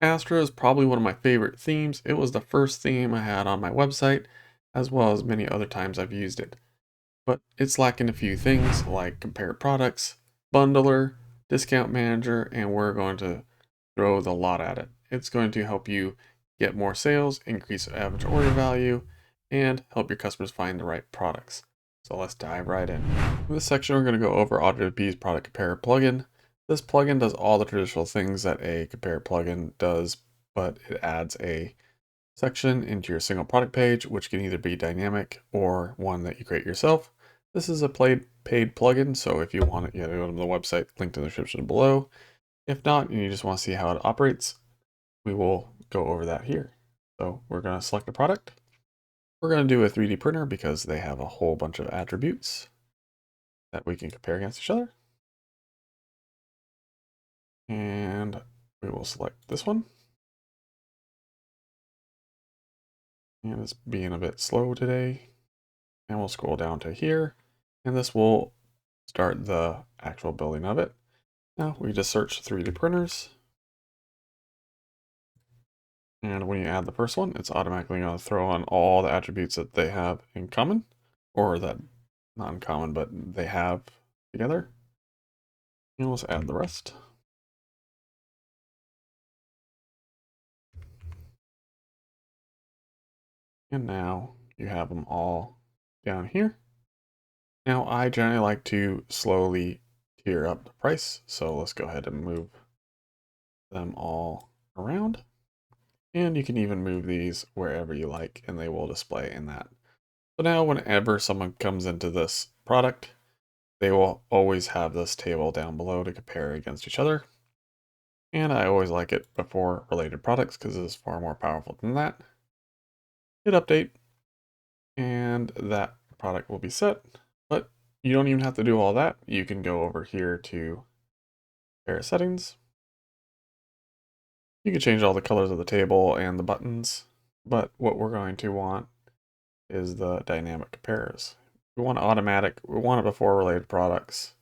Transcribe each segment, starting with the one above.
Astra is probably one of my favorite themes. It was the first theme I had on my website, as well as many other times I've used it. But it's lacking a few things like compare products, bundler, discount manager, and we're going to throw the lot at it. It's going to help you get more sales, increase average order value, and help your customers find the right products. So let's dive right in. In this section, we're going to go over OtterWP's product compare plugin. This plugin does all the traditional things that a compare plugin does, but it adds a section into your single product page, which can either be dynamic or one that you create yourself. This is a paid plugin, so if you want it, you gotta go to the website, linked in the description below. If not, and you just want to see how it operates, we will go over that here. So we're going to select a product. We're going to do a 3D printer because they have a whole bunch of attributes that we can compare against each other. And we will select this one. And it's being a bit slow today. And we'll scroll down to here. And this will start the actual building of it. Now we just search 3D printers. And when you add the first one, it's automatically going to throw on all the attributes that they have in common, or that not in common, but they have together. And let's add the rest. And now you have them all down here. Now I generally like to slowly tier up the price. So let's go ahead and move them all around. And you can even move these wherever you like and they will display in that. So now whenever someone comes into this product, they will always have this table down below to compare against each other. And I always like it before related products because it is far more powerful than that. Hit update, and that product will be set. But you don't even have to do all that. You can go over here to compare settings. You can change all the colors of the table and the buttons, but what we're going to want is the dynamic compares. We want automatic, we want it before related products.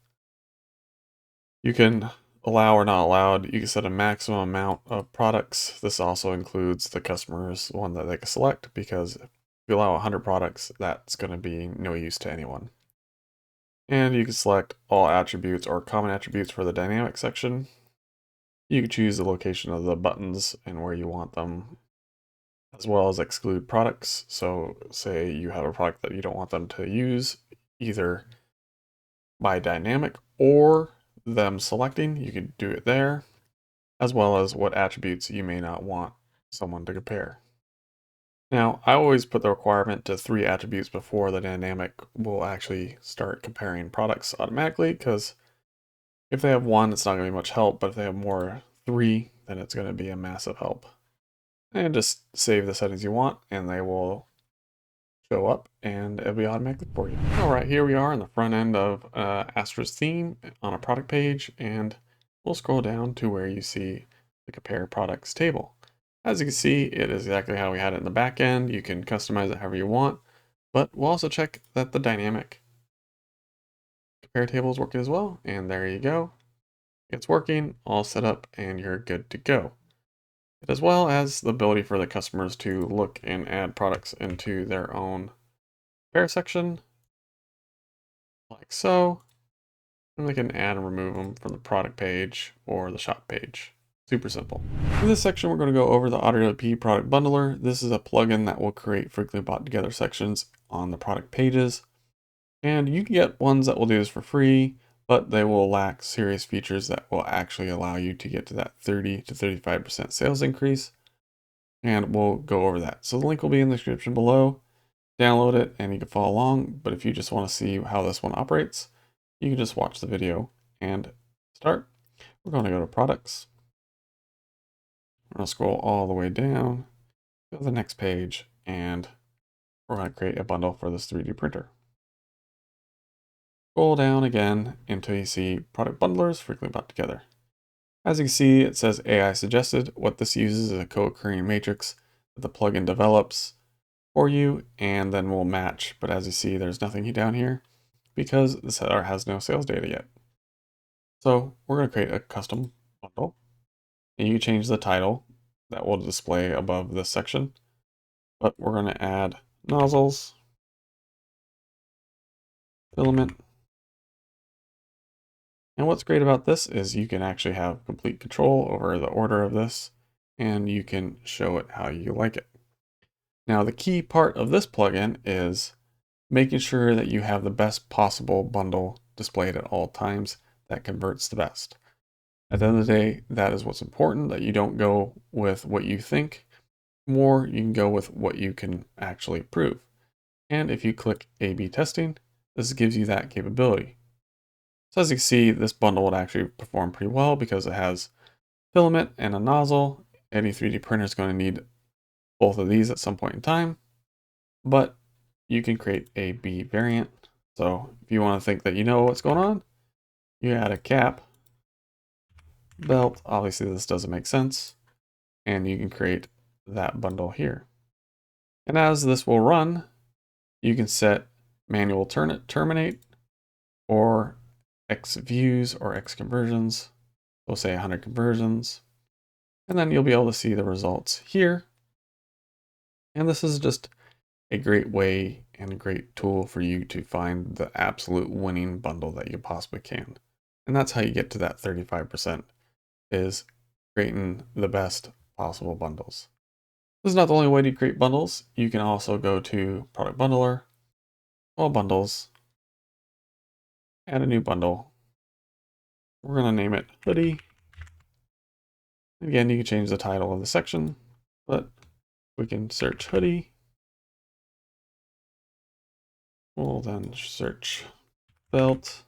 You can allow or not allowed. You can set a maximum amount of products. This also includes the customer's one that they can select, because if you allow 100 products, that's going to be no use to anyone. And you can select all attributes or common attributes for the dynamic section. You can choose the location of the buttons and where you want them, as well as exclude products. So say you have a product that you don't want them to use, either by dynamic or them selecting, you can do it there, as well as what attributes you may not want someone to compare. Now, I always put the requirement to 3 attributes before the dynamic will actually start comparing products automatically, because if they have 1, it's not going to be much help, but if they have more 3, then it's going to be a massive help. And just save the settings you want, and they will show up, and it'll be automatic for you. All right, here we are in the front end of Astra's theme on a product page, and we'll scroll down to where you see the compare products table. As you can see, it is exactly how we had it in the back end. You can customize it however you want, but we'll also check that the dynamic compare table is working as well, and there you go. It's working, all set up, and you're good to go. As well as the ability for the customers to look and add products into their own compare section, like so. And they can add and remove them from the product page or the shop page. Super simple. In this section, we're going to go over the OtterWP product bundler. This is a plugin that will create frequently bought together sections on the product pages. And you can get ones that will do this for free, but they will lack serious features that will actually allow you to get to that 30 to 35% sales increase. And we'll go over that. So the link will be in the description below. Download it and you can follow along. But if you just want to see how this one operates, you can just watch the video and start. We're going to go to products. We're going to scroll all the way down, go to the next page, and we're going to create a bundle for this 3D printer. Scroll down again until you see product bundlers frequently bought together. As you can see, it says AI suggested. What this uses is a co-occurring matrix that the plugin develops for you and then will match. But as you see, there's nothing down here because the seller has no sales data yet. So we're going to create a custom bundle, and you can change the title that will display above this section. But we're going to add nozzles, filament. And what's great about this is you can actually have complete control over the order of this, and you can show it how you like it. Now, the key part of this plugin is making sure that you have the best possible bundle displayed at all times that converts the best. At the end of the day, that is what's important, that you don't go with what you think, more you can go with what you can actually prove. And if you click A/B testing, this gives you that capability. So as you can see, this bundle would actually perform pretty well because it has filament and a nozzle. Any 3D printer is going to need both of these at some point in time, but you can create a B variant. So if you want to think that you know what's going on, you add a cap, belt. Obviously this doesn't make sense, and you can create that bundle here. And as this will run, you can set manual terminate or X views or X conversions. We'll say 100 conversions. And then you'll be able to see the results here. And this is just a great way and a great tool for you to find the absolute winning bundle that you possibly can. And that's how you get to that 35%, is creating the best possible bundles. This is not the only way to create bundles. You can also go to Product Bundler, all bundles, add a new bundle. We're going to name it hoodie. Again, you can change the title of the section, but we can search hoodie. We'll then search belt,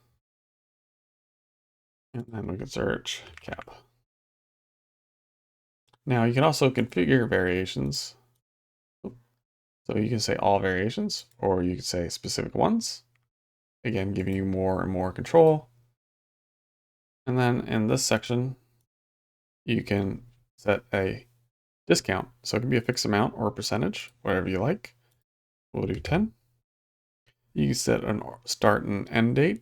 and then we can search cap. Now you can also configure variations. So you can say all variations, or you can say specific ones. Again, giving you more and more control. And then in this section, you can set a discount. So it can be a fixed amount or a percentage, whatever you like. We'll do 10. You can set a start and end date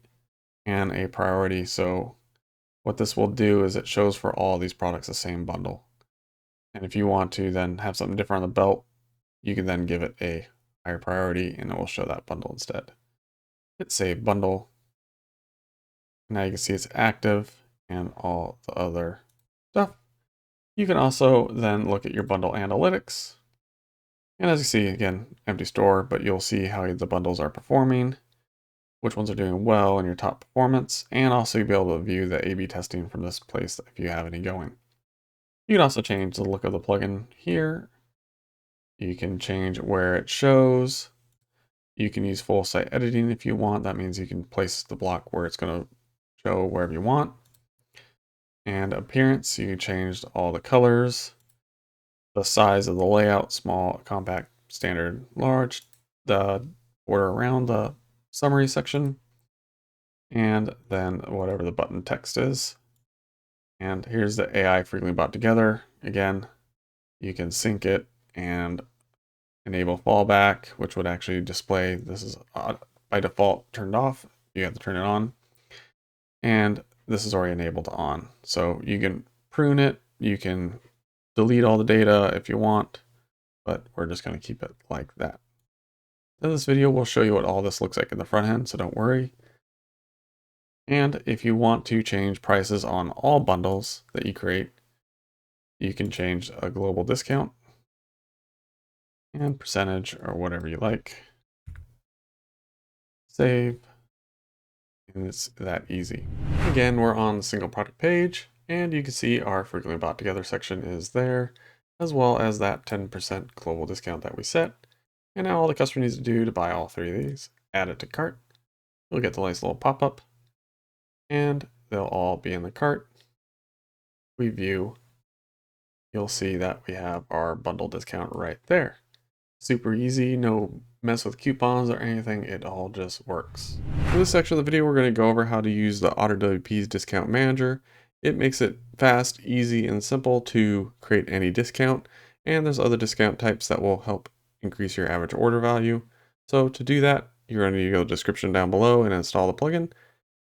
and a priority. So what this will do is it shows for all these products the same bundle. And if you want to then have something different on the belt, you can then give it a higher priority and it will show that bundle instead. Hit save bundle. Now you can see it's active and all the other stuff. You can also then look at your bundle analytics. And as you see, again, empty store, but you'll see how the bundles are performing, which ones are doing well in your top performance, and also you'll be able to view the A/B testing from this place if you have any going. You can also change the look of the plugin here. You can change where it shows. You can use full site editing if you want. That means you can place the block where it's going to show wherever you want. And appearance, you can change all the colors, the size of the layout, small, compact, standard, large, the border around the summary section, and then whatever the button text is. And here's the AI frequently bought together. Again, you can sync it and enable fallback, which would actually display, this is by default turned off. You have to turn it on. And this is already enabled on. So you can prune it. You can delete all the data if you want, but we're just going to keep it like that. In this video, we'll show you what all this looks like in the front end, so don't worry. And if you want to change prices on all bundles that you create, you can change a global discount and percentage or whatever you like. Save. And it's that easy. Again, we're on the single product page, and you can see our frequently bought together section is there, as well as that 10% global discount that we set. And now all the customer needs to do to buy all three of these, add it to cart. You'll get the nice little pop-up, and they'll all be in the cart. We view, you'll see that we have our bundle discount right there. Super easy, no mess with coupons or anything, it all just works. In this section of the video, we're going to go over how to use the OtterWP's discount manager. It makes it fast, easy, and simple to create any discount, and there's other discount types that will help increase your average order value. So to do that, you're going to go to the description down below and install the plugin.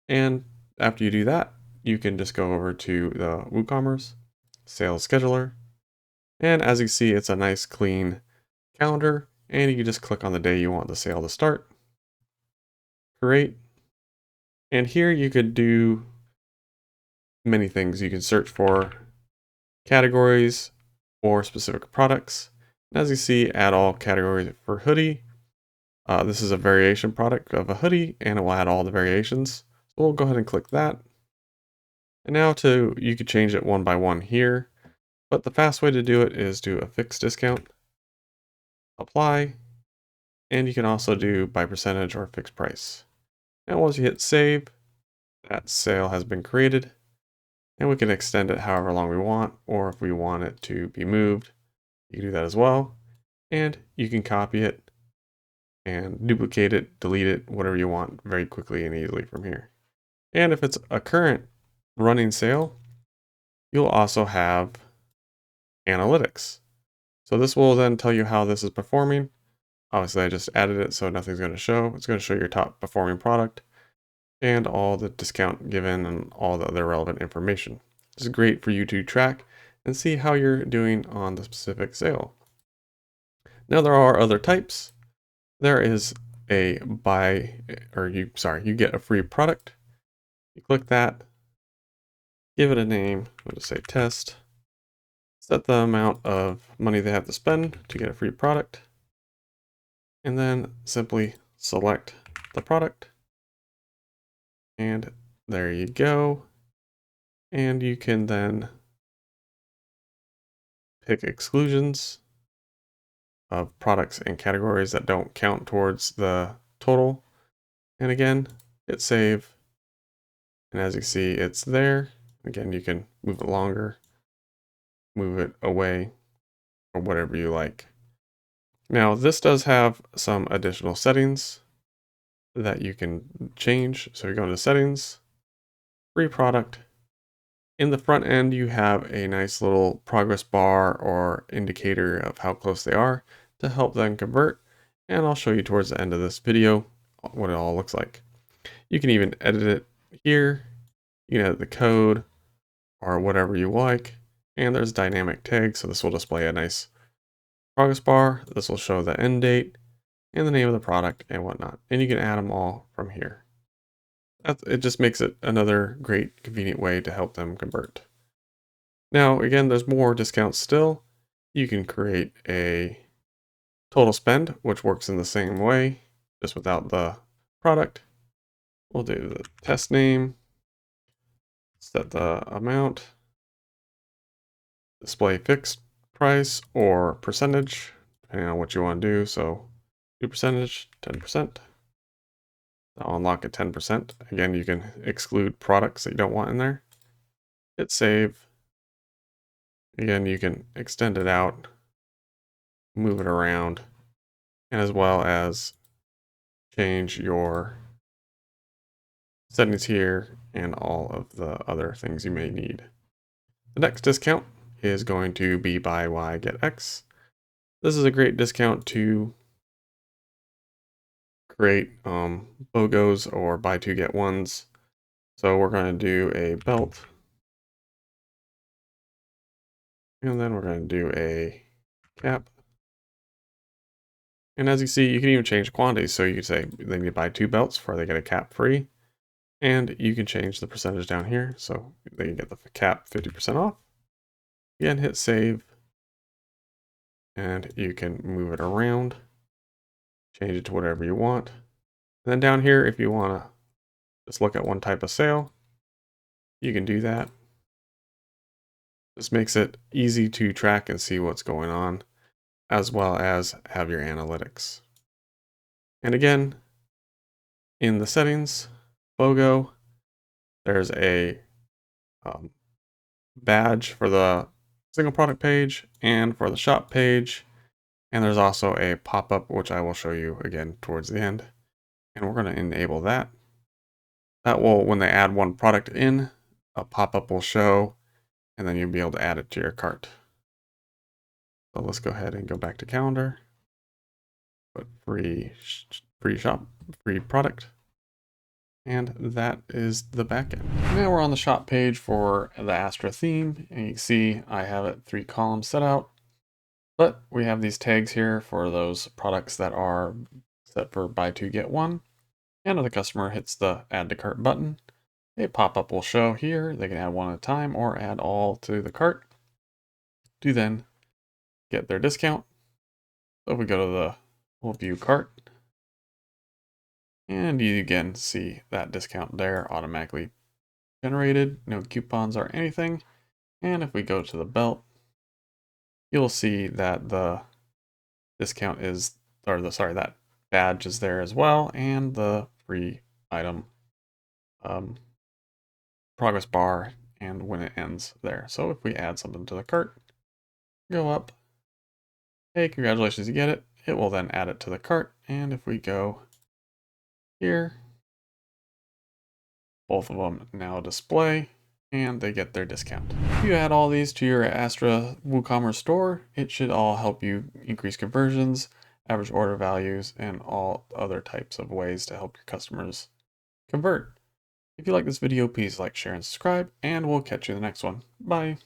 And after you do that, you can just go over to the WooCommerce, Sales Scheduler, And as you see, it's a nice clean calendar, and you can just click on the day you want the sale to start, create, and here you could do many things. You can search for categories or specific products. And as you see, add all categories for hoodie. This is a variation product of a hoodie, and it will add all the variations. So we'll go ahead and click that. And now you could change it one by one here, but the fast way to do it is do a fixed discount, apply, and you can also do by percentage or fixed price. Now once you hit save, that sale has been created, and we can extend it however long we want, or if we want it to be moved, you can do that as well. And you can copy it and duplicate it, delete it, whatever you want very quickly and easily from here. And if it's a current running sale, you'll also have analytics. So this will then tell you how this is performing. Obviously I just added it, so nothing's going to show. It's going to show your top performing product and all the discount given and all the other relevant information. This is great for you to track and see how you're doing on the specific sale. Now there are other types. There is a you get a free product. You click that, give it a name, we'll just say test, set the amount of money they have to spend to get a free product, and then simply select the product. And there you go. And you can then pick exclusions of products and categories that don't count towards the total. And again, hit save. And as you see, it's there. Again, you can move it longer, move it away, or whatever you like. Now, this does have some additional settings that you can change. So you go into settings, free product. In the front end, you have a nice little progress bar or indicator of how close they are to help them convert. And I'll show you towards the end of this video what it all looks like. You can even edit it here. You can edit the code or whatever you like. And there's dynamic tags, so this will display a nice progress bar. This will show the end date and the name of the product and whatnot. And you can add them all from here. It just makes it another great convenient way to help them convert. Now, again, there's more discounts still. You can create a total spend, which works in the same way, just without the product. We'll do the test name, set the amount, display fixed price or percentage, depending on what you want to do. So do percentage, 10%. I'll unlock at 10%. Again, you can exclude products that you don't want in there. Hit save. Again, you can extend it out, move it around, and as well as change your settings here and all of the other things you may need. The next discount is going to be buy Y, get X. This is a great discount to create BOGOs or buy two, get ones. So we're going to do a belt. And then we're going to do a cap. And as you see, you can even change quantities. So you can say they need to buy 2 belts before they get a cap free. And you can change the percentage down here. So they can get the cap 50% off. Again, hit save. And you can move it around. Change it to whatever you want. And then down here, if you want to just look at one type of sale, you can do that. This makes it easy to track and see what's going on, as well as have your analytics. And again, in the settings, logo, there's a badge for the single product page and for the shop page. And there's also a pop-up, which I will show you again towards the end. And we're going to enable that. That will, when they add one product in, a pop-up will show, and then you'll be able to add it to your cart. So let's go ahead and go back to calendar. Put free shop, free product. And that is the backend. Now we're on the shop page for the Astra theme, and you can see I have it 3 columns set out. But we have these tags here for those products that are set for buy two, get one. And if the customer hits the add to cart button, a pop-up will show here. They can add one at a time or add all to the cart to then get their discount. So if we go to we'll view cart, and you again see that discount there automatically generated, no coupons or anything. And if we go to the belt, you'll see that the discount is, that badge is there as well, and the free item progress bar and when it ends there. So if we add something to the cart, go up, hey, congratulations, you get it. It will then add it to the cart. And if we go here, both of them now display and they get their discount. If you add all these to your Astra WooCommerce store, it should all help you increase conversions, average order values, and all other types of ways to help your customers convert. If you like this video, please like, share, and subscribe, and we'll catch you in the next one. Bye.